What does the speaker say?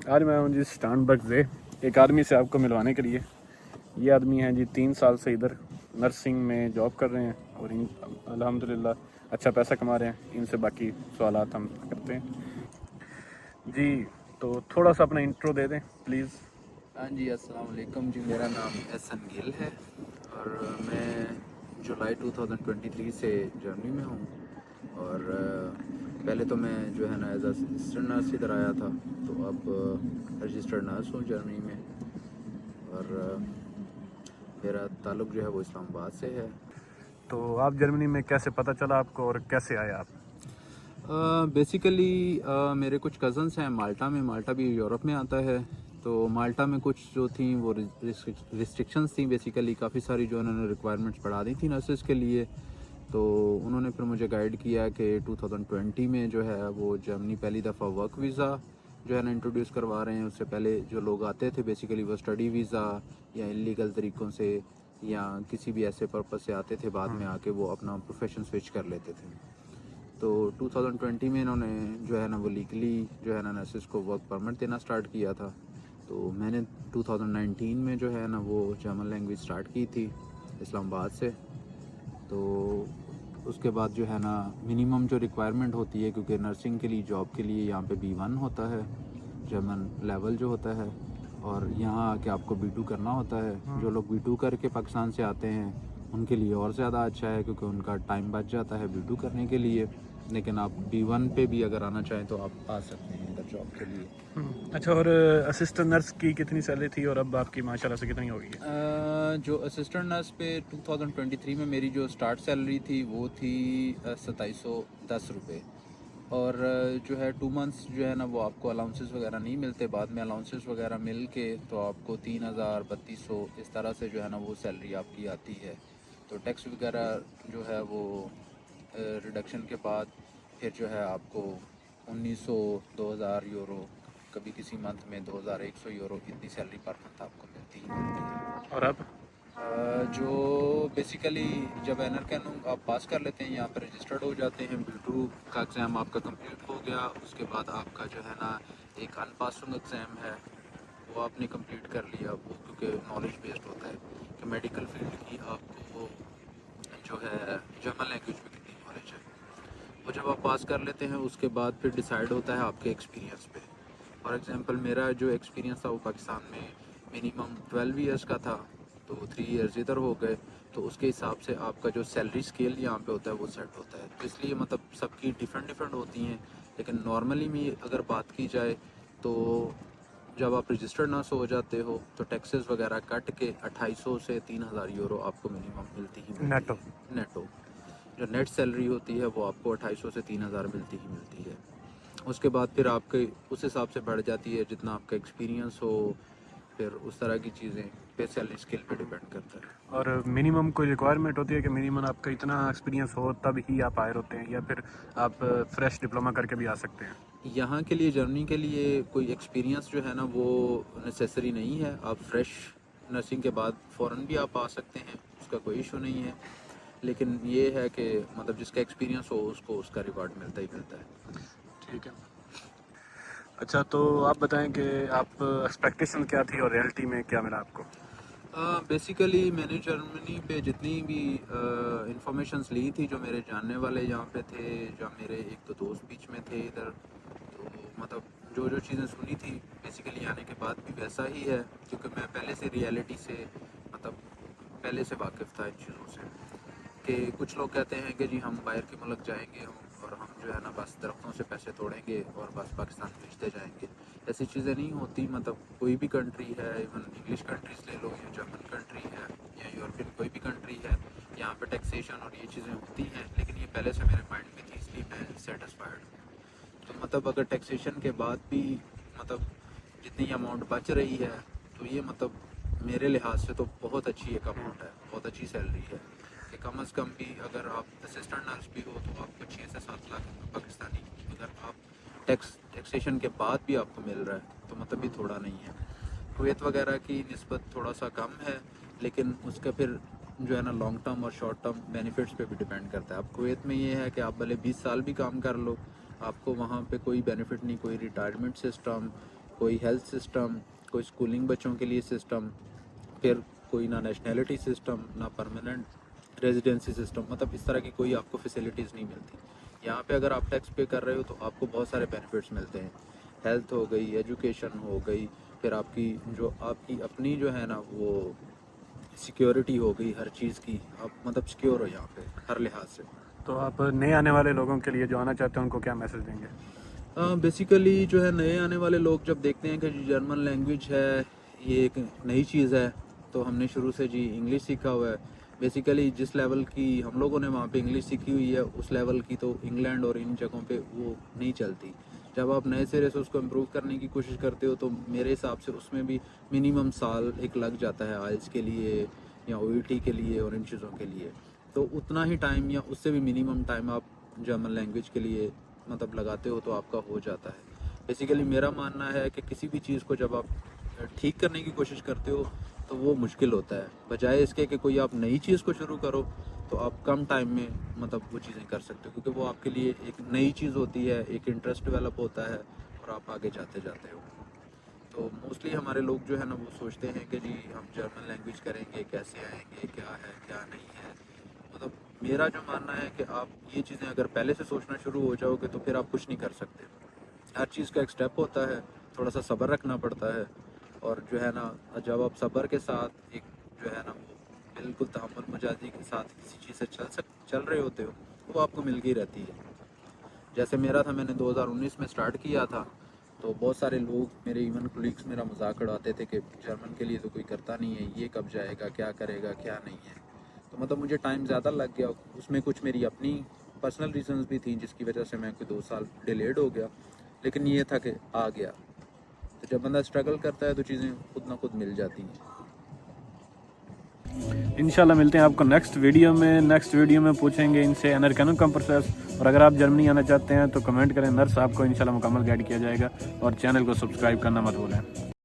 आज मैं हूँ जी स्टैंडबर्ग से एक आदमी से आपको मिलवाने के लिए। ये आदमी हैं जी 3 साल से इधर नर्सिंग में जॉब कर रहे हैं और अल्हम्दुलिल्लाह अच्छा पैसा कमा रहे हैं। इनसे बाकी सवालात हम करते हैं जी। तो थोड़ा सा अपना इंट्रो दे दें प्लीज़। हाँ जी, अस्सलाम वालेकुम जी। मेरा नाम एहसन गिल है और मैं जुलाई 2023 से जर्मनी में हूँ। और पहले तो मैं जो है ना एज असिस्टेंट नर्स इधर आया था, तो अब रजिस्टर्ड नर्स हूँ जर्मनी में। और मेरा ताल्लुक़ जो है वो इस्लामाबाद से है। तो आप जर्मनी में कैसे पता चला आपको और कैसे आए आप? बेसिकली मेरे कुछ कज़न्स हैं माल्टा में। माल्टा भी यूरोप में आता है। तो माल्टा में कुछ जो थी वो रिस्ट्रिक्शंस थी, बेसिकली काफ़ी सारी जो उन्होंने रिक्वायरमेंट्स बढ़ा दी थी नर्सेस के लिए। तो उन्होंने फिर मुझे गाइड किया कि 2020 में जो है वो जर्मनी पहली दफ़ा वर्क वीज़ा जो है ना इंट्रोड्यूस करवा रहे हैं। उससे पहले जो लोग आते थे बेसिकली वो स्टडी वीज़ा या इलीगल तरीक़ों से या किसी भी ऐसे पर्पज़ से आते थे, बाद में आके वो अपना प्रोफेशन स्विच कर लेते थे। तो 2020 में इन्होंने जो है ना वो लीगली जो है ना नर्सेस को वर्क परमिट देना स्टार्ट किया था। तो मैंने 2019 में जो है ना वो जर्मन लैंग्वेज स्टार्ट की थी इस्लामाबाद से। तो उसके बाद जो है ना मिनिमम जो रिक्वायरमेंट होती है, क्योंकि नर्सिंग के लिए जॉब के लिए यहाँ पे B1 होता है जर्मन लेवल जो होता है, और यहाँ आके आपको B2 करना होता है। जो लोग B2 करके पाकिस्तान से आते हैं उनके लिए और ज़्यादा अच्छा है, क्योंकि उनका टाइम बच जाता है B2 करने के लिए। लेकिन आप B1 पे भी अगर आना चाहें तो आप आ सकते हैं इधर जॉब के लिए। अच्छा, और असिस्टेंट नर्स की कितनी सैलरी थी और अब आपकी माशाल्लाह से कितनी हो गई है? जो असिस्टेंट नर्स पे 2023 में मेरी जो स्टार्ट सैलरी थी वो थी 2710 रुपये। और जो है 2 मंथ्स जो है ना वो आपको अलाउंसेस वगैरह नहीं मिलते। बाद में अलाउंसेस वगैरह मिल के तो आपको 3000 3200 इस तरह से जो है ना वो सैलरी आपकी आती है। तो टैक्स वगैरह जो है वो रिडक्शन के बाद फिर जो है आपको 1900 2000 यूरो, कभी किसी मंथ में 2100 यूरो, इतनी सैलरी पर मंथ आपको मिलती ही मिलती है। और अब जो बेसिकली जब एनआरकैन आप पास कर लेते हैं, यहाँ पर रजिस्टर्ड हो जाते हैं, B2 का एग्ज़ाम आपका कंप्लीट हो गया, उसके बाद आपका जो है ना एक अनपासिंग एग्ज़ाम है वो आपने कंप्लीट कर लिया। वो क्योंकि नॉलेज बेस्ड होता है कि मेडिकल फील्ड की आपको जो है जर्मन लैंग्वेज में कितनी नॉलेज है। वो जब आप पास कर लेते हैं उसके बाद फिर डिसाइड होता है आपके एक्सपीरियंस पे। फॉर एग्जांपल मेरा जो एक्सपीरियंस था वो पाकिस्तान में मिनिमम 12 इयर्स का था, तो 3 इयर्स इधर हो गए। तो उसके हिसाब से आपका जो सैलरी स्केल यहाँ पे होता है वो सेट होता है। तो इसलिए मतलब सबकी डिफरेंट डिफरेंट होती हैं। लेकिन नॉर्मली में अगर बात की जाए तो जब आप रजिस्टर्ड नर्स हो जाते हो तो टैक्सेस वगैरह कट के 2800 से 3000 यूरो आपको मिनिमम मिलती ही मिलती नेटो? है नेटो। जो नेट सैलरी होती है वो आपको 2800 से 3000 मिलती ही मिलती है। उसके बाद फिर आपके उस हिसाब से बढ़ जाती है जितना आपका एक्सपीरियंस हो, फिर उस तरह की चीज़ें पे सैलरी स्केल पे डिपेंड करता है। और मिनिमम कोई रिक्वायरमेंट होती है कि मिनिमम आपका इतना एक्सपीरियंस हो तब ही आप हायर होते हैं, या फिर आप फ्रेश डिप्लोमा करके भी आ सकते हैं? यहाँ के लिए जर्मनी के लिए कोई एक्सपीरियंस जो है ना वो नेसेसरी नहीं है। आप फ्रेश नर्सिंग के बाद फ़ौरन भी आप आ सकते हैं, उसका कोई इशू नहीं है। लेकिन ये है कि मतलब जिसका एक्सपीरियंस हो उसको उसका रिवार्ड मिलता ही मिलता है। ठीक है। अच्छा, तो आप बताएं कि आप एक्सपेक्टेशन क्या थी और रियलिटी में क्या मिला आपको? बेसिकली मैंने जर्मनी पे जितनी भी इंफॉर्मेशंस ली थी, जो मेरे जानने वाले यहाँ पे थे, जो मेरे एक तो दोस्त बीच में थे इधर, तो मतलब जो जो चीज़ें सुनी थी बेसिकली आने के बाद भी वैसा ही है, क्योंकि मैं पहले से रियलिटी से मतलब पहले से वाकिफ़ था इन चीज़ों से। कि कुछ लोग कहते हैं कि जी हम बाहर के मुल्क जाएंगे और हम जो है ना बस दरख्तों से पैसे तोड़ेंगे और बस पाकिस्तान भेजते जाएंगे। ऐसी चीज़ें नहीं होती। मतलब कोई भी कंट्री है, इवन इंग्लिश कंट्रीज़ ले लो या जर्मन कंट्री है या यूरोपियन कोई भी कंट्री है, यहाँ पे टैक्सेशन और ये चीज़ें होती हैं। लेकिन ये पहले से मेरे माइंड में थी, इसलिए मैं सेटिस्फाइड हूँ। तो मतलब अगर टैक्सेशन के बाद भी मतलब जितनी अमाउंट बच रही है, तो ये मतलब मेरे लिहाज से तो बहुत अच्छी एक अमाउंट है, बहुत अच्छी सैलरी है। कि कम अज़ कम भी अगर आप असिस्टेंट नर्स भी हो तो आपको 6 से 7 लाख पाकिस्तानी, अगर आप टैक्सेशन के बाद भी आपको मिल रहा है तो मतलब भी थोड़ा नहीं है। कुवैत वगैरह की निस्बत थोड़ा सा कम है, लेकिन उसका फिर जो है ना लॉन्ग टर्म और शॉर्ट टर्म बेनिफिट्स पे भी डिपेंड करता है। अब कुवैत में ये है कि आप भले 20 साल भी काम कर लो, आपको वहाँ पे कोई बेनिफिट नहीं, कोई रिटायरमेंट सिस्टम, کوئی ہیلتھ سسٹم، کوئی اسکولنگ بچوں کے لیے سسٹم، پھر کوئی نہ نیشنلٹی سسٹم، نہ پرماننٹ ریزیڈنسی سسٹم، مطلب اس طرح کی کوئی آپ کو فیسلٹیز نہیں ملتی یہاں پہ۔ اگر آپ ٹیکس پے کر رہے ہو تو آپ کو بہت سارے بینیفٹس ملتے ہیں، ہیلتھ ہو گئی، ایجوکیشن ہو گئی، پھر آپ کی اپنی جو ہے نا وہ سیکیورٹی ہو گئی، ہر چیز کی آپ مطلب سیکیور ہو یہاں پہ ہر لحاظ سے۔ تو آپ نئے آنے والے لوگوں کے لیے جو آنا چاہتے ہیں ان کو کیا میسج دیں گے؟ بیسیکلی جو ہے نئے آنے والے لوگ جب دیکھتے ہیں کہ جرمن لینگویج ہے، یہ ایک نئی چیز ہے، تو ہم نے شروع سے انگلش سیکھا ہوا ہے۔ بیسیکلی جس لیول کی ہم لوگوں نے وہاں پہ انگلش سیکھی ہوئی ہے، اس لیول کی تو انگلینڈ اور ان جگہوں پہ وہ نہیں چلتی۔ جب آپ نئے سرے سے اس کو امپروو کرنے کی کوشش کرتے ہو تو میرے حساب سے اس میں بھی منیمم سال ایک لگ جاتا ہے آئلس کے لیے یا او ای ٹی کے لیے اور ان چیزوں کے لیے، تو اتنا ہی ٹائم یا اس سے بھی منیمم ٹائم آپ جرمن لینگویج کے لیے مطلب لگاتے ہو تو آپ کا ہو جاتا ہے۔ بیسیکلی میرا ماننا ہے کہ کسی بھی چیز کو جب آپ ٹھیک کرنے کی کوشش کرتے ہو تو وہ مشکل ہوتا ہے، بجائے اس کے کہ کوئی آپ نئی چیز کو شروع کرو تو آپ کم ٹائم میں مطلب وہ چیزیں کر سکتے ہو، کیونکہ وہ آپ کے لیے ایک نئی چیز ہوتی ہے، ایک انٹرسٹ ڈیولپ ہوتا ہے اور آپ آگے جاتے ہو۔ تو موسٹلی ہمارے لوگ جو ہے نا وہ سوچتے ہیں کہ جی ہم جرمن لینگویج کریں گے، کیسے آئیں گے، کیا ہے کیا نہیں ہے۔ مطلب میرا جو ماننا ہے کہ آپ یہ چیزیں اگر پہلے سے سوچنا شروع ہو جاؤ گے تو پھر آپ کچھ نہیں کر سکتے۔ ہر چیز کا ایک سٹیپ ہوتا ہے، تھوڑا سا صبر رکھنا پڑتا ہے، اور جو ہے نا جب آپ صبر کے ساتھ ایک جو ہے نا وہ بالکل تحمل مجازی کے ساتھ کسی چیز سے چل رہے ہوتے ہو وہ آپ کو مل گئی رہتی ہے۔ جیسے میرا تھا، میں نے 2019 میں سٹارٹ کیا تھا، تو بہت سارے لوگ میرے ایون کولیگس میرا مذاق اڑاتے تھے کہ جرمن کے لیے تو کوئی کرتا نہیں ہے، یہ کب جائے گا، کیا کرے گا، کیا نہیں ہے۔ تو مطلب مجھے ٹائم زیادہ لگ گیا، اس میں کچھ میری اپنی پرسنل ریزنز بھی تھیں جس کی وجہ سے میں کوئی 2 سال ڈیلیڈ ہو گیا، لیکن یہ تھا کہ آ گیا۔ تو جب بندہ اسٹرگل کرتا ہے تو چیزیں خود نہ خود مل جاتی ہیں۔ انشاءاللہ ملتے ہیں آپ کو نیکسٹ ویڈیو میں پوچھیں گے ان سے انرکنو کا پروسیس، اور اگر آپ جرمنی آنا چاہتے ہیں تو کمنٹ کریں، نرس آپ کو انشاءاللہ مکمل گائیڈ کیا جائے گا، اور چینل کو سبسکرائب کرنا مت بھولیں۔